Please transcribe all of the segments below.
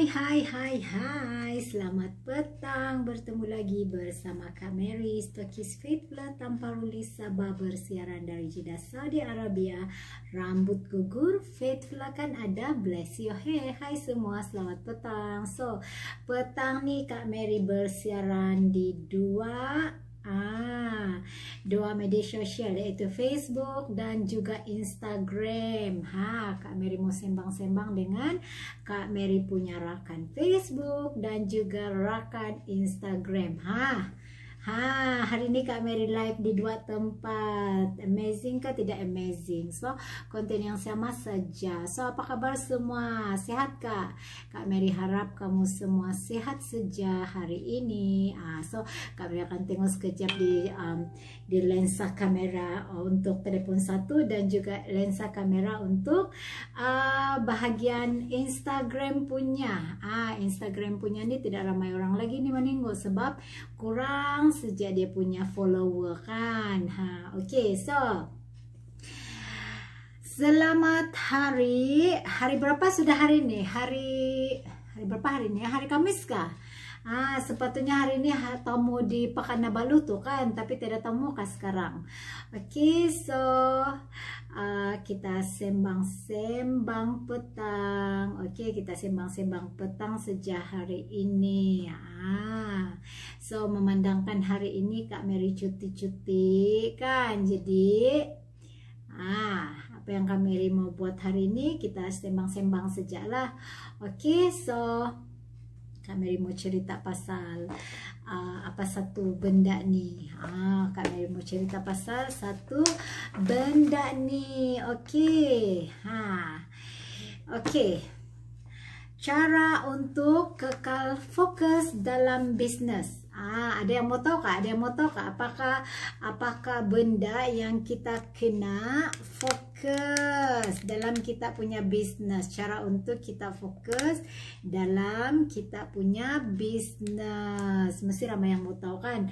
Hai, selamat petang. Bertemu lagi bersama Kak Mary, Stokis Faithful tanpa Lisa bersiaran dari Jeddah, Saudi Arabia. Rambut gugur, Faithful kan ada, bless you. Hai semua, selamat petang. So, petang nih Kak Mary bersiaran di dua media sosial, yaitu Facebook dan juga Instagram. Kak Mary mau sembang-sembang dengan Kak Mary punya rakan Facebook dan juga rakan Instagram. Hari ini Kak Mary live di dua tempat. Amazing kah? Tidak amazing? So, konten yang sama saja. So, apa kabar semua? Sehat kah? Kak Mary harap kamu semua sehat saja hari ini. So, Kak Mary akan tengok sekejap di lensa kamera untuk telepon satu dan juga lensa kamera untuk bahagian Instagram punya. Instagram punya ini tidak ramai orang lagi nih menengok sebab kurang sejak dia punya follower kan. Oke, so selamat hari berapa sudah hari ini? Hari berapa hari ini? Hari Kamis kah? Sepatutnya hari ini tamu di Pekanbaru tuh kan, tapi tidak tamu kah sekarang. Oke, so kita sembang-sembang petang. Oke, kita sembang-sembang petang sejak hari ini. So memandangkan hari ini Kak Mary cuti-cuti kan, jadi apa yang Kak Mary mau buat hari ini kita sembang-sembang sejak lah. Oke, so Kak Mary mau cerita pasal apa satu benda nih. Kak Mary mau cerita pasal satu benda nih. Oke. Cara untuk kekal fokus dalam bisnis. Ada yang mau tahu kah? Ada yang mau tahu kah? Apakah benda yang kita kena fokus dalam kita punya bisnis? Cara untuk kita fokus dalam kita punya bisnis. Mesti ramai yang mau tahu kan?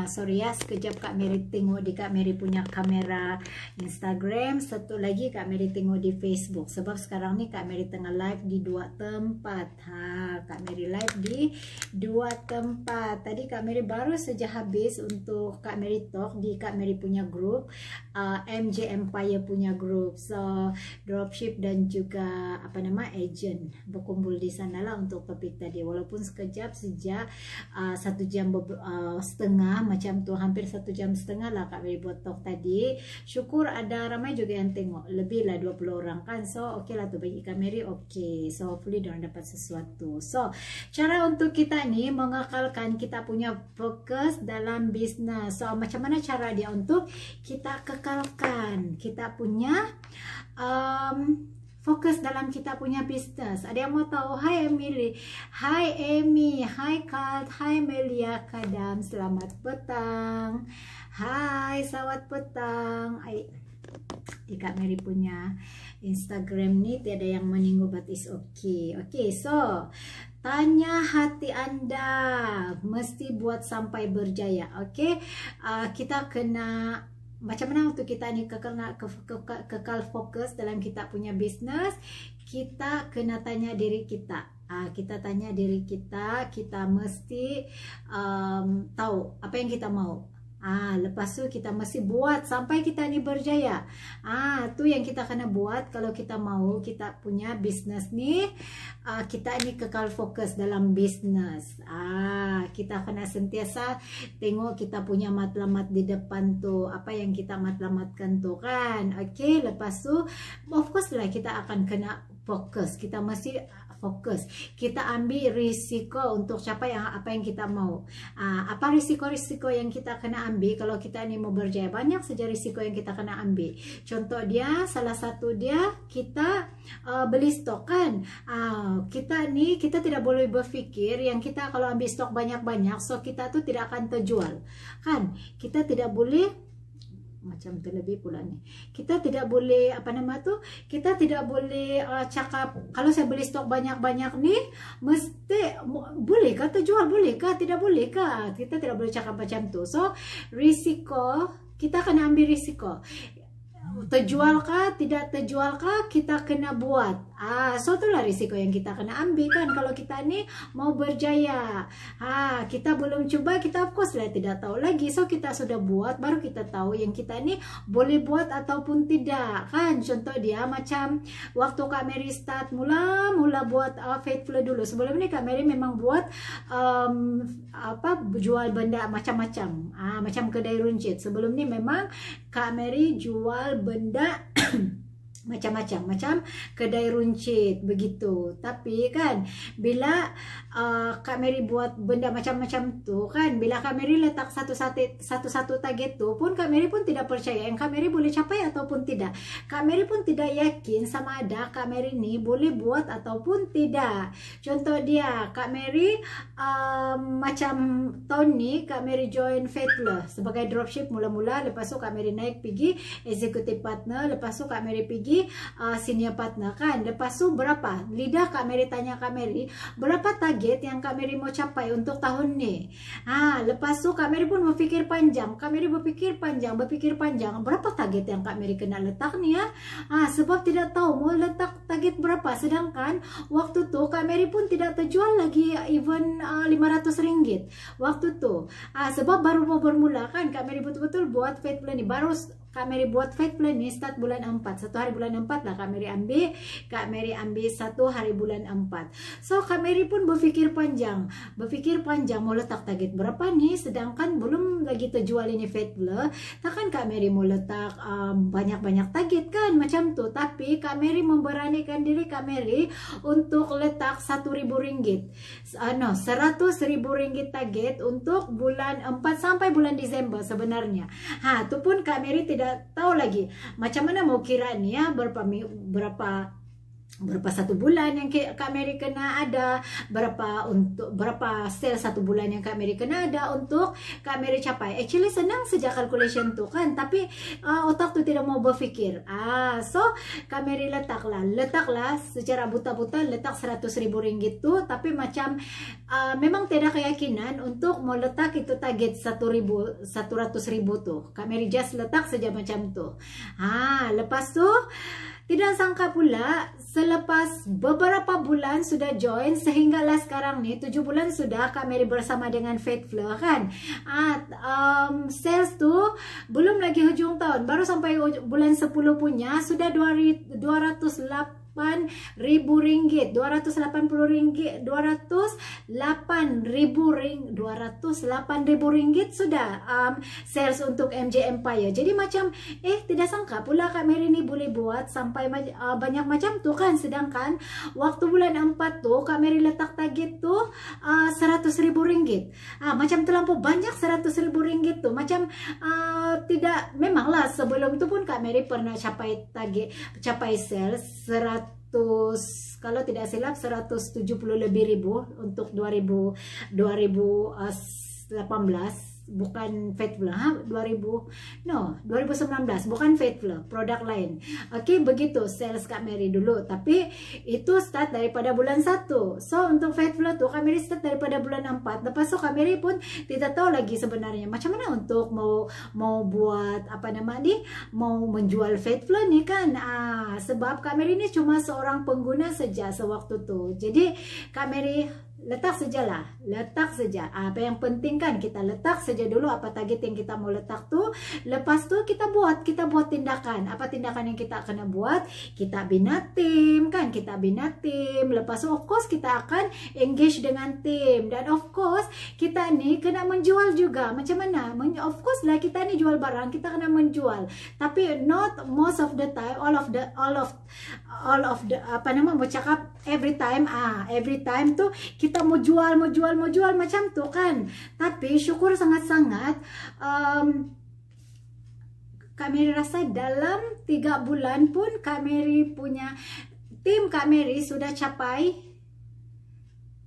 Sorry ya, sekejap Kak Mary tengok di Kak Mary punya kamera Instagram. Satu lagi Kak Mary tengok di Facebook. Sebab sekarang nih Kak Mary tengah live di dua tempat. Kak Mary live di dua tempat. Tadi Kak Mary baru saja habis untuk Kak Mary talk di Kak Mary punya grup, MJ Empire punya grup. So dropship dan juga agent berkumpul di sana lah untuk topik tadi. Walaupun sekejap sejak 1 jam setengah macam tu, hampir 1 jam setengah lah Kak Mary buat talk tadi. Syukur ada ramai juga yang tengok, lebih lah 20 orang kan. So oke lah tu bagi Kak Mary. Oke, so hopefully diorang dapat sesuatu. So cara untuk kita nih mengekalkan kita punya fokus dalam bisnis. So macam mana cara dia untuk kita kekalkan kita punya fokus dalam kita punya bisnis? Ada yang mau tahu? Hai Emily, hai Amy, hai Kat, hai Melia Kadam, selamat petang. Hai, selamat petang. Di Kak Mary punya Instagram nih tiada yang meninggu, but is okay. Oke, so tanya hati Anda, mesti buat sampai berjaya. Oke, kita kena macam mana untuk kita ni kekal fokus dalam kita punya bisnis. Kita kena tanya diri kita. Kita tanya diri kita, kita mesti tahu apa yang kita mau. Lepas tu kita mesti buat sampai kita ni berjaya. Tu yang kita kena buat kalau kita mau kita punya bisnes ni, kita ni kekal fokus dalam bisnes. Kita kena sentiasa tengok kita punya matlamat di depan tu, apa yang kita matlamatkan tu kan. Okey, lepas tu of course lah kita akan kena fokus. Kita mesti fokus. Kita ambil risiko untuk capai apa yang kita mau. Apa risiko-risiko yang kita kena ambil kalau kita ni mau berjaya? Banyak saja risiko yang kita kena ambil. Contoh dia, salah satu dia kita beli stok kan. Kita tidak boleh berfikir yang kita kalau ambil stok banyak-banyak, so kita tu tidak akan terjual kan. Kita tidak boleh macam terlebih pula nih. Kita tidak boleh kita tidak boleh cakap kalau saya beli stok banyak-banyak nih mesti bolehkah terjual, bolehkah, tidak bolehkah. Kita tidak boleh cakap macam tu. So risiko, kita kena ambil risiko. terjual kah, tidak terjual kah, kita kena buat. So itulah risiko yang kita kena ambil kan kalau kita ni mau berjaya. Kita belum coba, kita of course lah tidak tahu lagi. So kita sudah buat, baru kita tahu yang kita ni boleh buat ataupun tidak kan. Contoh dia macam waktu Kak Mary start mula buat Faith Flow dulu. Sebelum ni Kak Mary memang buat jual benda macam-macam. Macam kedai runcit. Sebelum ni memang Kak Mary jual benda macam-macam, macam kedai runcit begitu. Tapi kan bila Kak Mary buat benda macam-macam tu kan, bila Kak Mary letak satu-satu target tu pun, Kak Mary pun tidak percaya yang Kak Mary boleh capai ataupun tidak. Kak Mary pun tidak yakin sama ada Kak Mary ni boleh buat ataupun tidak. Contoh dia Kak Mary macam tahun ni Kak Mary join Faith Flow sebagai dropship mula-mula. Lepas tu Kak Mary naik pergi executive partner. Lepas tu Kak Mary pergi senior partner kan. Lepas tu berapa lidah Kak Mary tanya Kak Mary berapa target yang Kak Mary mau capai untuk tahun ni. Lepas tu Kak Mary pun berfikir panjang. Kak Mary berfikir panjang berapa target yang Kak Mary kena letak ni ya. Sebab tidak tahu mau letak target berapa. Sedangkan waktu tu Kak Mary pun tidak terjual lagi even RM500 waktu tu. Sebab baru mau bermula kan Kak Mary betul-betul buat Faith Flow ni. Baru Kak Mary buat Faith Flow ni start bulan 4. 1 hari bulan 4 lah Kak Mary ambil. Kak Mary ambil 1 hari bulan 4. So Kak Mary pun berfikir panjang mau letak target berapa nih. Sedangkan belum lagi terjual ini Faith Flow. Takkan Kak Mary mau letak banyak-banyak target kan macam tu. Tapi Kak Mary memberanikan diri Kak Mary untuk letak RM1.000. RM100.000 target untuk bulan 4 sampai bulan Desember sebenarnya. Tu pun Kak Mary tidak tahu lagi macam mana mau kira ni ya, berapa satu bulan yang Kak Mary kena ada, berapa sale satu bulan yang Kak Mary kena ada untuk Kak Mary capai. Actually senang saja calculation tu kan, tapi otak tu tidak mau berfikir. So Kak Mary letaklah secara buta-buta letak RM100.000 tu, tapi macam memang tidak keyakinan untuk mau letak itu target RM100.000 tu. Kak Mary just letak saja macam tu. Lepas tu tidak sangka pula selepas beberapa bulan sudah join sehinggalah sekarang ni 7 bulan sudah Kak Mary bersama dengan Faith Flow kan. Sales tu belum lagi hujung tahun, baru sampai bulan 10 punya sudah RM208.000 sudah sales untuk MJ Empire. Jadi macam tidak sangka pula Kak Mary ni boleh buat sampai banyak macam tu kan. Sedangkan waktu bulan 4 tu Kak Mary letak target tu RM100.000. Macam terlampau banyak RM100.000 tu. Macam tidak, memanglah sebelum tu pun Kak Mary pernah capai sales 100, kalau tidak silap 170 lebih ribu untuk 2018, bukan Faith Flow, 2019, bukan Faith Flow, produk lain. Begitu sales Kak Mary dulu, tapi itu start daripada bulan 1. So untuk Faith Flow tuh Kak Mary start daripada bulan 4. Lepas tu Kak Mary pun tidak tahu lagi sebenarnya macam mana untuk mau buat mau menjual Faith Flow ni kan. Sebab Kak Mary ni cuma seorang pengguna saja sewaktu tu. Jadi Kak Mary letak saja. Apa yang penting kan kita letak saja dulu apa target yang kita mau letak tuh. Lepas tu kita buat tindakan. Apa tindakan yang kita kena buat? Kita bina tim kan, Lepas tu of course kita akan engage dengan tim, dan of course kita ni kena menjual juga. Macam mana? Of course lah kita ni jual barang, kita kena menjual. Tapi not most of the time, all of the mau cakap every time tu kita mau jual macam tu kan. Tapi syukur sangat-sangat Kak Mary rasa dalam 3 bulan pun Kak Mary punya tim Kak Mary sudah capai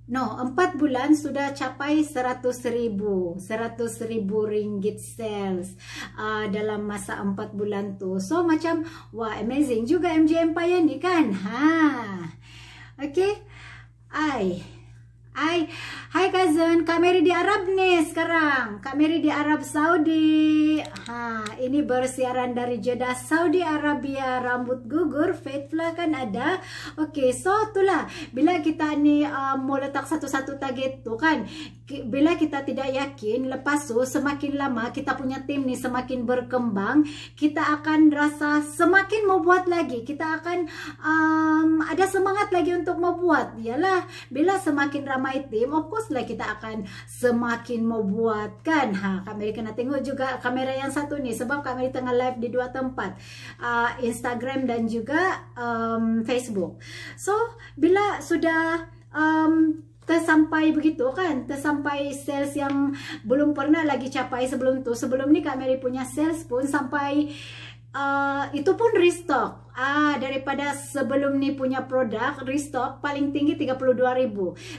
4 bulan sudah capai RM100.000 sales dalam masa 4 bulan tu. So macam wah amazing juga MJ Empire ni kan. Hai cousin, Kak Mary di Arab nih sekarang. Kak Mary di Arab Saudi. Ini bersiaran dari Jeddah, Saudi Arabia. Rambut gugur, Faithful kan ada. Oke, so itulah. Bila kita nih mau letak satu-satu target tuh kan, bila kita tidak yakin, lepas tu semakin lama kita punya tim nih semakin berkembang, kita akan rasa semakin mau buat lagi. Kita akan ada semangat lagi untuk membuat. Yalah, bila semakin ramai tim, of course lah kita akan semakin mau buat kan. Kak Mary kena tengok juga kamera yang satu nih, sebab Kak Mary tengah live di dua tempat, Instagram dan juga Facebook. So bila sudah tersampai begitu kan, tersampai sales yang belum pernah lagi capai sebelum tu. Sebelum ni Kak Mary punya sales pun sampai itu pun restock. Daripada sebelum ni punya produk restock paling tinggi 32.000.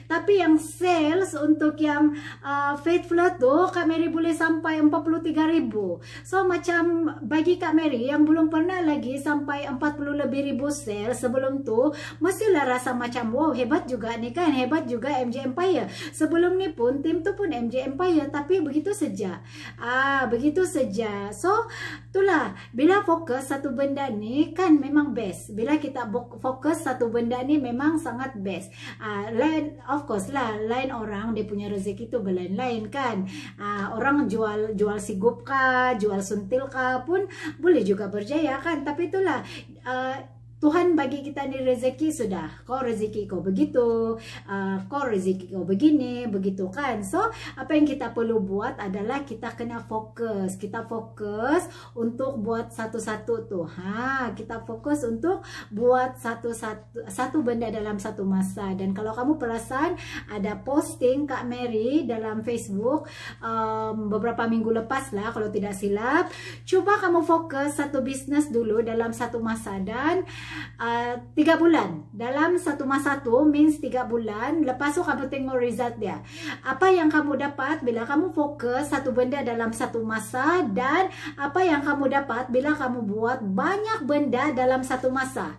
Tapi yang sales untuk yang Faithful tu Kak Mary boleh sampai 43.000. So macam bagi Kak Mary yang belum pernah lagi sampai 40 lebih ribu sales sebelum tu, mestilah rasa macam wow, hebat juga ni kan, hebat juga MJ Empire. Sebelum ni pun tim tu pun MJ Empire, tapi begitu saja. Begitu saja. So itulah, bila fokus satu benda ni kan memang best. Bila kita fokus satu benda ni memang sangat best. Lain, of course lah, lain orang dia punya rezeki tu berlain-lain kan. Orang jual sigup kah, jual suntil kah pun boleh juga berjaya kan. Tapi itulah, Tuhan bagi kita ni rezeki sudah. Kau rezeki kau begitu, kau rezeki kau begini, begitu kan. So apa yang kita perlu buat adalah kita kena fokus. Kita fokus untuk buat satu-satu tuh. Kita fokus untuk buat satu benda dalam satu masa. Dan kalau kamu perasan ada posting Kak Mary dalam Facebook beberapa minggu lepas lah kalau tidak silap. Coba kamu fokus satu bisnes dulu dalam satu masa, dan 3 bulan. Dalam satu masa tu means 3 bulan. Lepas tu kamu tengok result dia. Apa yang kamu dapat bila kamu fokus satu benda dalam satu masa, dan apa yang kamu dapat bila kamu buat banyak benda dalam satu masa.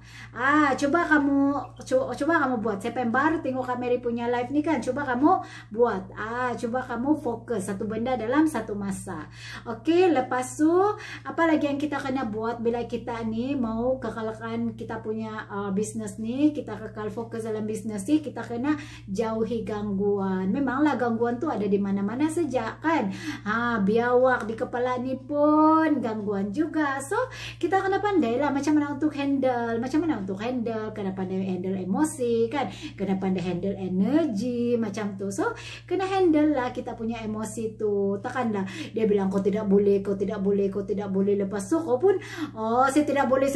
Coba kamu buat. Siapa yang baru tengok Kak Mary punya live ni kan, coba kamu buat. Coba kamu fokus satu benda dalam satu masa. Okey, lepas tu apa lagi yang kita kena buat bila kita ni mau kekalkan kita punya bisnes ni, kita kekal fokus dalam bisnes ni, kita kena jauhi gangguan. Memanglah gangguan tu ada di mana-mana saja kan. Biawak di kepala ni pun gangguan juga. So kita kena pandai lah macam mana untuk handle, kena pandai handle emosi kan, kena pandai handle energi macam tu. So kena handle lah kita punya emosi tu. Takkanlah dia bilang kau tidak boleh, lepas tu kau pun saya tidak boleh,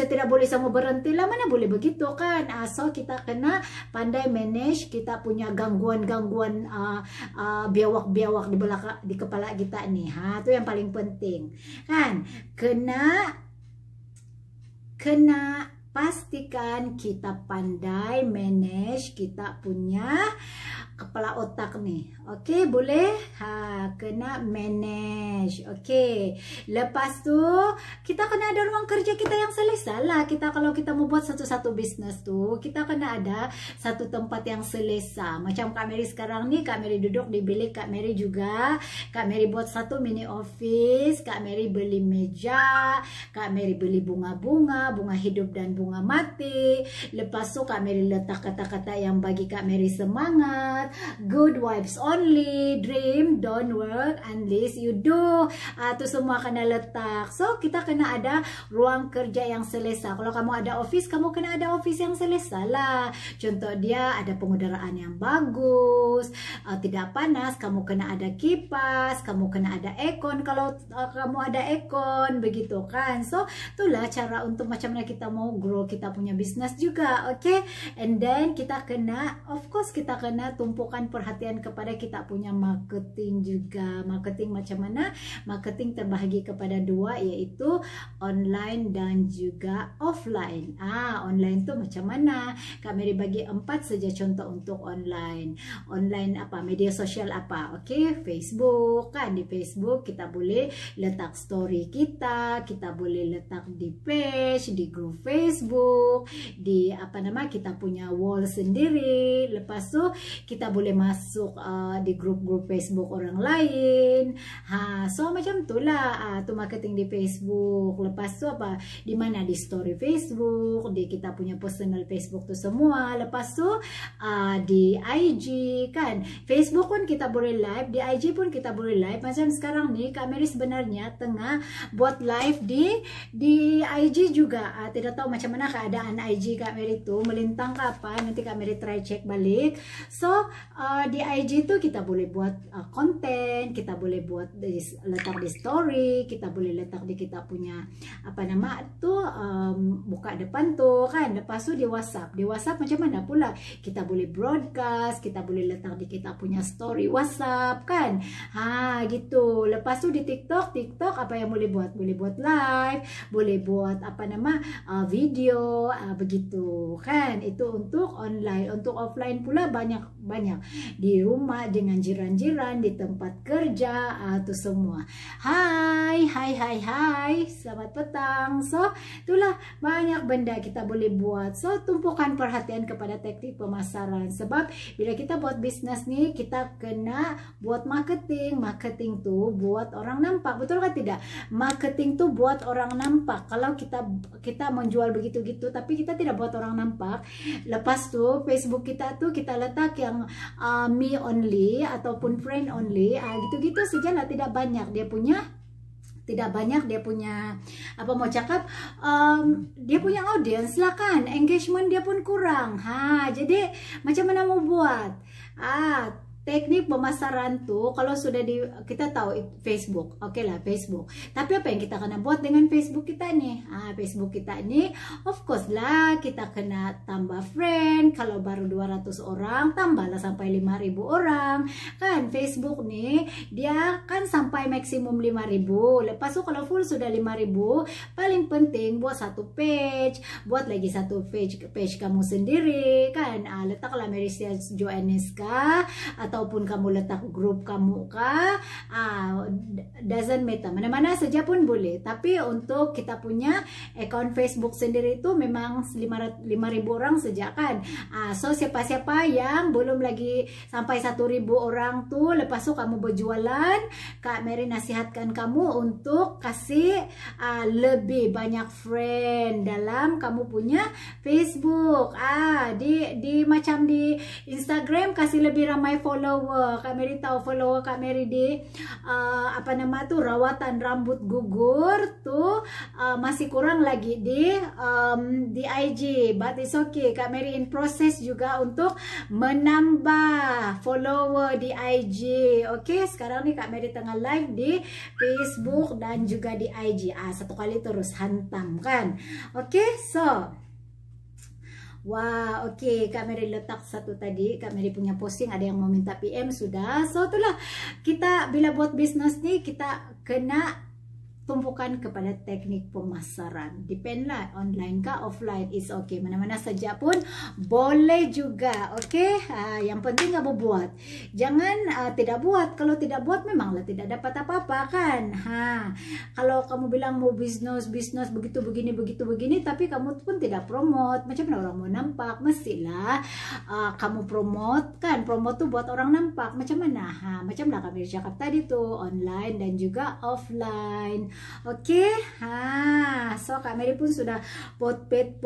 sama berhenti lah, mana boleh begitu kan. So kita kena pandai manage kita punya gangguan-gangguan biawak-biawak di kepala kita ni. Itu yang paling penting kan. Kena pastikan kita pandai manage kita punya kepala otak nih. Okey, boleh? Kena manage. Okey. Lepas tu kita kena ada ruang kerja kita yang selesa lah. Kalau kita mau buat satu-satu bisnes tu, kita kena ada satu tempat yang selesa. Macam Kak Mary sekarang ni, Kak Mary duduk di bilik Kak Mary juga. Kak Mary buat satu mini office. Kak Mary beli meja. Kak Mary beli bunga-bunga, bunga hidup dan bunga mati. Lepas tu Kak Mary letak kata-kata yang bagi Kak Mary semangat. Good vibes only, dream, don't work unless you do. Itu semua kena letak. So kita kena ada ruang kerja yang selesa. Kalau kamu ada office, kamu kena ada office yang selesa lah. Contoh dia ada pengudaraan yang bagus, tidak panas. Kamu kena ada kipas, kamu kena ada aircon kalau kamu ada aircon, begitu kan. So itulah cara untuk macam mana kita mau grow kita punya bisnes juga. Okay, and then kita kena, of course kita kena tumpukan perhatian kepada kita punya marketing juga. Marketing macam mana? Marketing terbahagi kepada dua, iaitu online dan juga offline. Online tu macam mana? Kak Mary bagi 4 saja contoh untuk online. Online apa? Media sosial apa? Okay, Facebook kan. Di Facebook kita boleh letak story kita boleh letak di page, di grup Facebook, di kita punya wall sendiri. Lepas tu kita tidak boleh masuk di grup-grup Facebook orang lain. So macam itulah tu marketing di Facebook. Lepas tu apa? Di mana? Di story Facebook, di kita punya personal Facebook tu semua. Lepas tu di IG kan. Facebook pun kita boleh live, di IG pun kita boleh live. Macam sekarang nih Kak Mary sebenarnya tengah buat live di IG juga. Tidak tahu macam mana keadaan IG Kak Mary tu, melintang ke apa, nanti Kak Mary try cek balik. So di IG tu kita boleh buat konten, kita boleh buat letak di story, kita boleh letak di kita punya apa nama tu buka depan tu kan. Lepas tu di WhatsApp macam mana pula kita boleh broadcast, kita boleh letak di kita punya story WhatsApp kan. Gitu. Lepas tu di TikTok apa yang boleh buat? Boleh buat live, boleh buat apa nama video begitu kan. Itu untuk online. Untuk offline pula banyak di rumah dengan jiran-jiran, di tempat kerja, itu semua. Hai, selamat petang. So itulah banyak benda kita boleh buat. So tumpukan perhatian kepada teknik pemasaran, sebab bila kita buat bisnes nih kita kena buat marketing tuh buat orang nampak, betul kan tidak? Marketing tuh buat orang nampak. Kalau kita menjual begitu-gitu tapi kita tidak buat orang nampak, lepas tuh Facebook kita tuh kita letak yang me only ataupun friend only, gitu-gitu saja lah, tidak banyak dia punya apa mau cakap, dia punya audience lah kan, engagement dia pun kurang. Jadi macam mana mau buat? Teknik pemasaran tuh kalau sudah kita tahu Facebook, oke lah Facebook. Tapi apa yang kita kena buat dengan Facebook kita nih? Facebook kita ini of course lah kita kena tambah friend. Kalau baru 200 orang, tambahlah sampai 5.000 orang. Kan Facebook nih dia kan sampai maksimum 5.000. Lepas itu kalau full sudah 5.000, paling penting buat satu page, buat lagi satu page kamu sendiri kan. Letaklah Mary Sales Joanneska, ataupun kamu letak grup kamu kah, doesn't matter, mana-mana saja pun boleh. Tapi untuk kita punya account Facebook sendiri itu memang 5.000 orang saja kan. So siapa-siapa yang belum lagi sampai 1.000 orang tuh, lepas itu kamu berjualan, Kak Mary nasihatkan kamu untuk kasih lebih banyak friend dalam kamu punya Facebook. Di macam di Instagram kasih lebih ramai follower. Kak Mary tahu follower Kak Mary di apa nama tuh rawatan rambut gugur tuh masih kurang lagi di IG, but it's okay. Kak Mary in process juga untuk menambah follower di IG. Oke, sekarang nih Kak Mary tengah live di Facebook dan juga di IG. Satu kali terus hantam kan. Oke, so wah, oke, Kak Mary letak satu tadi. Kak Mary punya posting, ada yang mau minta PM sudah. So itulah, kita bila buat bisnis nih kita kena tumpukan kepada teknik pemasaran. Depend lah, online kah offline is okay. Mana-mana saja pun boleh juga. Oke, yang penting kamu buat. Jangan tidak buat. Kalau tidak buat memanglah tidak dapat apa-apa kan. Kalau kamu bilang mau bisnis begitu begini, tapi kamu pun tidak promote, macam mana orang mau nampak? Mestilah kamu promote kan. Promote tuh buat orang nampak. Macam mana? Macam lah kami cakap tadi tuh, online dan juga offline. Oke, so Kak Mary pun sudah potpet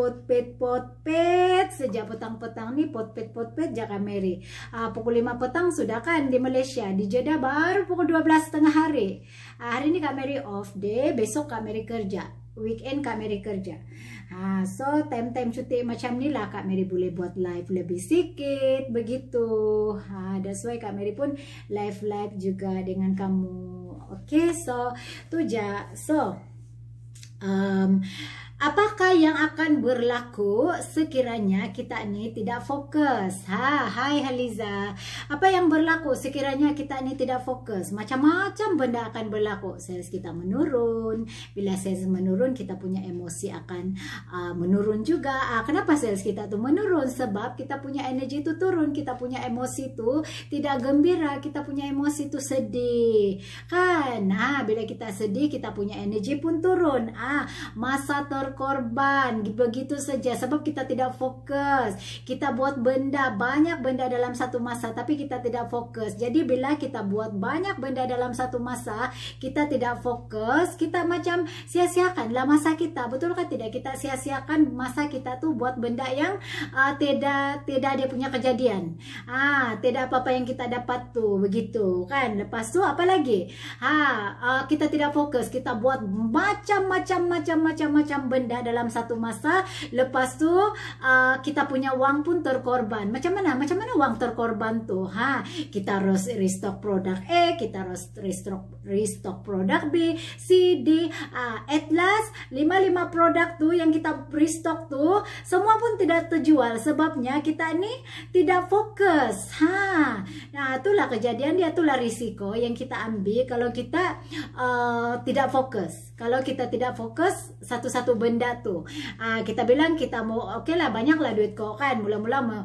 sejak petang-petang nih, potpet Kak Mary. Pukul 5 petang sudah kan di Malaysia, di Jeddah baru pukul 12 tengah hari. Hari ini Kak Mary off day, besok Kak Mary kerja, weekend Kak Mary kerja. So time cuti macam ni lah Kak Mary boleh buat live lebih sedikit begitu. That's why Kak Mary pun live juga dengan kamu. Oke, so tu ja. So apakah yang akan berlaku sekiranya kita ini tidak fokus? Hai Haliza. Apa yang berlaku sekiranya kita ini tidak fokus? Macam-macam benda akan berlaku. Sales kita menurun. Bila sales menurun, kita punya emosi akan menurun juga. Kenapa sales kita tuh menurun? Sebab kita punya energi itu turun. Kita punya emosi itu tidak gembira. Kita punya emosi itu sedih. Kan? Bila kita sedih, kita punya energi pun turun. Masa terkorban begitu saja sebab kita tidak fokus. Kita buat banyak benda dalam satu masa tapi kita tidak fokus. Jadi bila kita buat banyak benda dalam satu masa, kita tidak fokus, kita macam sia-siakanlah masa kita. Betul kan tidak? Kita sia-siakan masa kita tuh buat benda yang tidak dia punya kejadian. Tidak apa-apa yang kita dapat tuh, begitu kan. Lepas tu apa lagi? Kita tidak fokus, kita buat macam-macam benda dalam satu masa. Lepas tu kita punya uang pun terkorban. Macam mana uang terkorban tuh? Kita harus restock produk A, kita harus restock produk B, C, D. At last 5 produk tuh yang kita restock tuh semua pun tidak terjual. Sebabnya kita ni tidak fokus. Nah, itulah kejadian dia, itulah risiko yang kita ambil kalau kita tidak fokus. Kalau kita tidak fokus satu-satu benda tuh, kita bilang kita mau oke lah, banyak lah duit kau kan, mula-mula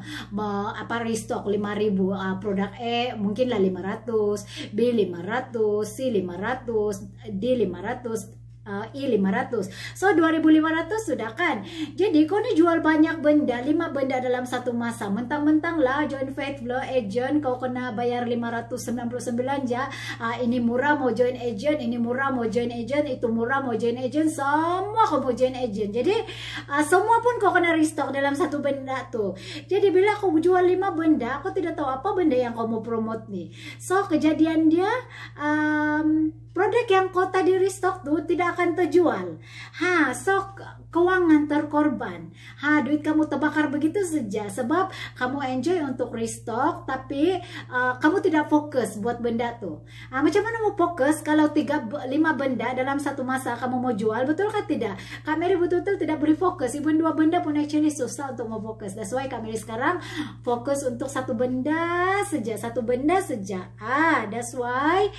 restock 5.000 produk E mungkin lah 500, B 500, C 500, D 500, I 500. So 2.500 sudah kan. Jadi kau ni jual banyak benda, 5 benda dalam satu masa. Mentang-mentang lah join Faith Flow agent kau kena bayar 599 aja. Ini murah mau join agent, ini murah mau join agent, itu murah mau join agent, semua kau mau join agent. Jadi semua pun kau kena restock dalam satu benda tuh. Jadi bila kau jual 5 benda, kau tidak tahu apa benda yang kau mau promote nih. So kejadian dia produk yang kau tadi restock tuh tidak akan terjual. So keuangan terkorban. Duit kamu terbakar begitu saja sebab kamu enjoy untuk restock tapi kamu tidak fokus buat benda tuh. Macam mana mau fokus kalau 5 benda dalam satu masa kamu mau jual? Betul kan tidak? Kak Mary betul-betul tidak boleh fokus. Even 2 benda pun actually susah untuk mau fokus. That's why Kak Mary sekarang fokus untuk satu benda saja. That's why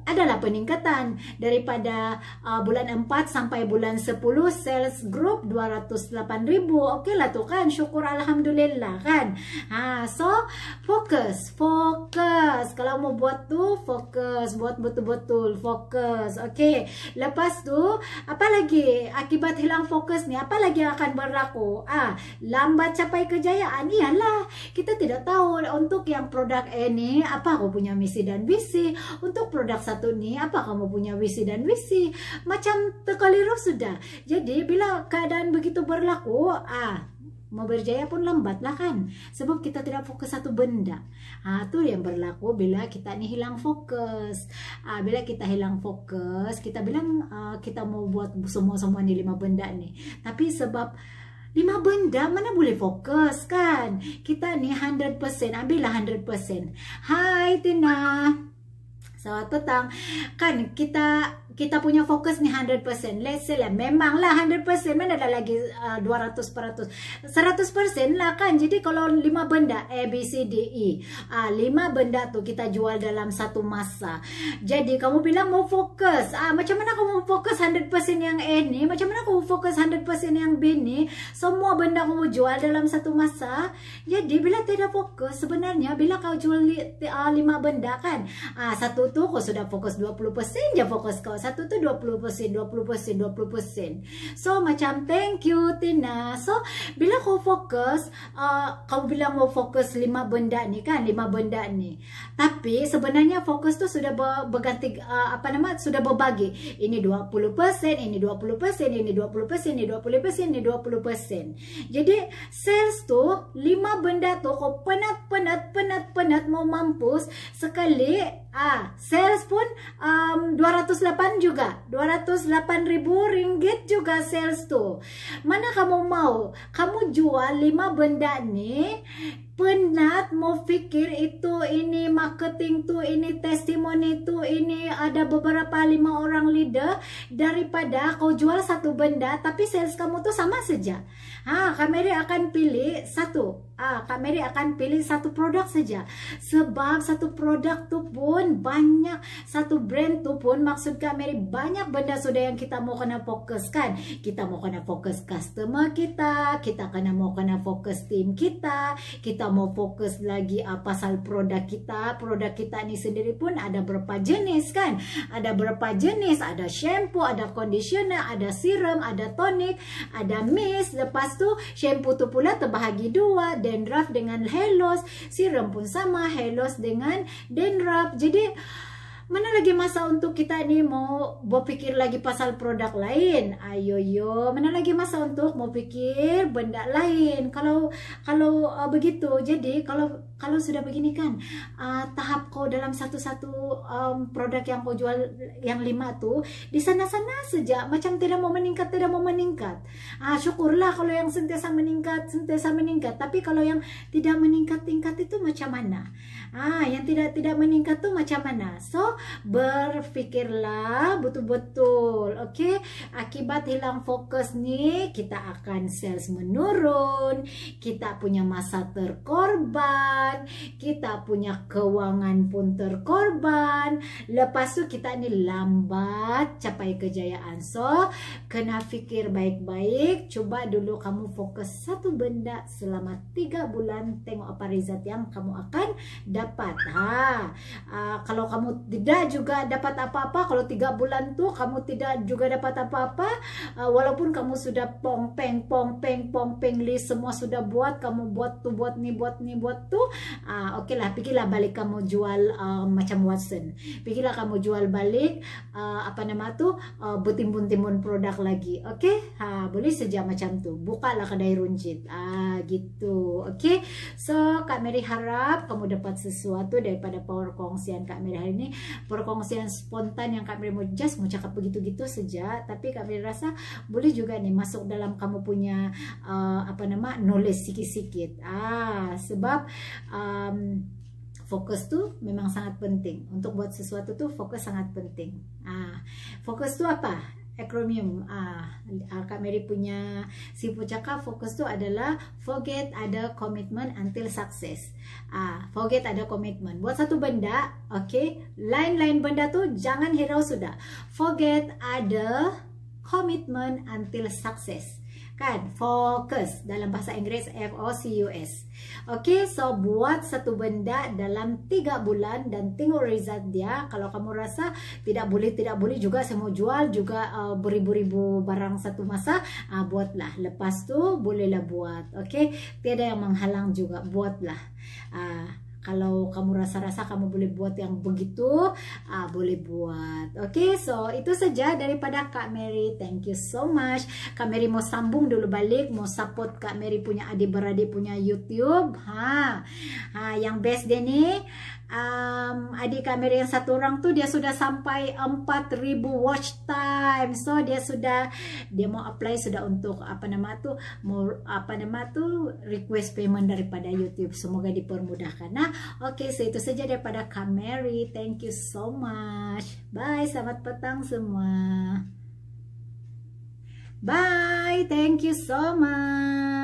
adalah peningkatan daripada bulan 4 sampai bulan 10 sales group 208.000. Oke lah tuh kan, syukur alhamdulillah kan. So fokus. Kalau mau buat tuh fokus, buat betul-betul fokus. Oke. Lepas tuh apa lagi akibat hilang fokus nih? Apa lagi yang akan berlaku? Lambat capai kejayaan. Iyalah, kita tidak tahu untuk yang produk ini apa aku punya misi dan visi. Untuk produk satu nih apa kamu punya visi dan visi, macam terkeliru sudah. Jadi bila keadaan begitu berlaku, mau berjaya pun lambat lah kan, sebab kita tidak fokus satu benda. Itu yang berlaku bila kita nih hilang fokus. Bila kita hilang fokus, kita bilang kita mau buat semua nih 5 benda nih, tapi sebab 5 benda mana boleh fokus kan. Kita nih 100%, ambillah 100%. Hai Tina, selamat petang. Kan kita punya fokus nih 100%. Let's say lah, memanglah 100%, mana ada lagi 200%. 100% lah kan. Jadi kalau 5 benda A, B, C, D, E, 5 benda tuh kita jual dalam satu masa. Jadi kamu bilang mau fokus, macam mana kamu fokus 100% yang A nih, macam mana kamu fokus 100% yang B nih, semua benda kamu jual dalam satu masa. Jadi bila tidak fokus, sebenarnya bila kau jual 5 benda kan, satu tuh kau sudah fokus 20% ya fokus kau, satu tuh 20%. So macam thank you Tina. So bila kau fokus, kau bilang mau fokus 5 benda nih kan, 5 benda nih, tapi sebenarnya fokus tuh sudah berganti, sudah berbagi. Ini 20%, ini 20%, ini 20%, ini 20%, ini 20%. Jadi sales tuh 5 benda tuh kau penat mau mampus sekali. Sales pun 208 juga, 208.000 ringgit juga sales tuh. Mana kamu mau? Kamu jual 5 benda nih, penat mau pikir itu, ini marketing tuh, ini testimoni tuh, ini ada beberapa 5 orang leader, daripada kau jual satu benda tapi sales kamu tuh sama saja. Kak Mary akan pilih satu. Kak Mary akan pilih satu produk saja, sebab satu produk tuh pun pun banyak, satu brand tuh pun maksud Kak Mary banyak benda sudah yang kita mau kena fokuskan. Kita mau kena fokus customer kita kena mau kena fokus tim kita mau fokus lagi pasal produk kita ini sendiri pun ada berapa jenis kan, ada berapa jenis, ada shampoo, ada conditioner, ada serum, ada tonic, ada mist. Lepas tu shampoo tu pula terbahagi dua, dandruff dengan hair loss, serum pun sama, hair loss dengan dandruff. Jadi mana lagi masa untuk kita ni mau berfikir lagi pasal produk lain? Ayo yo, mana lagi masa untuk mau pikir benda lain? Kalau begitu, jadi kalau sudah begini kan, tahap kau dalam satu-satu produk yang kau jual yang 5 tuh di sana-sana saja, macam tidak mau meningkat. Syukurlah kalau yang sentiasa meningkat. Tapi kalau yang tidak meningkat itu macam mana? Yang tidak meningkat tuh macam mana? So berpikirlah betul-betul, oke? Akibat hilang fokus nih, kita akan sales menurun, kita punya masa terkorban, kita punya keuangan pun terkorban. Lepas tu kita ini lambat capai kejayaan. So kena fikir baik-baik. Coba dulu kamu fokus satu benda selama 3 bulan, tengok apa result yang kamu akan dapat. Kalau kamu tidak juga dapat apa-apa, kalau 3 bulan tuh kamu tidak juga dapat apa-apa, walaupun kamu sudah pong-peng list semua sudah buat, kamu buat tuh, oke lah, pikirlah balik kamu jual macam Watson, pikirlah kamu jual balik bertimbun-timbun produk lagi, oke? Boleh saja macam tuh, bukalah kedai runcit, gitu, oke? So Kak Mary harap kamu dapat sesuatu daripada perkongsian Kak Mary hari ini, perkongsian spontan yang Kak Mary mau cakap begitu-gitu saja, tapi Kak Mary rasa boleh juga nih masuk dalam kamu punya knowledge sikit-sikit. Sebab fokus tuh memang sangat penting. Untuk buat sesuatu tuh fokus sangat penting. Fokus tuh apa? Acronym. Kak Mary punya Sipu cakap fokus tuh adalah forget ada commitment until success. Forget ada komitmen buat satu benda, oke? Lain-lain benda tuh jangan hirau sudah. Forget ada commitment until success. Kan, fokus dalam bahasa Inggris FOCUS. Oke, so buat satu benda dalam 3 bulan dan tengok result dia. Kalau kamu rasa tidak boleh juga, saya mau jual juga beribu-ribu barang satu masa, buatlah. Lepas tu bolehlah buat. Oke, tiada yang menghalang juga, buatlah. Kalau kamu rasa-rasa kamu boleh buat yang begitu, boleh buat. Oke, so itu saja daripada Kak Mary. Thank you so much. Kak Mary mau sambung dulu balik, mau support Kak Mary punya adik-beradik punya YouTube. Yang best dia nih, adik Kak Mary yang satu orang tuh dia sudah sampai 4.000 watch time. So dia mau apply sudah untuk request payment daripada YouTube. Semoga dipermudahkan. Oke, so itu saja daripada Kak Mary. Thank you so much. Bye, selamat petang semua. Bye, thank you so much.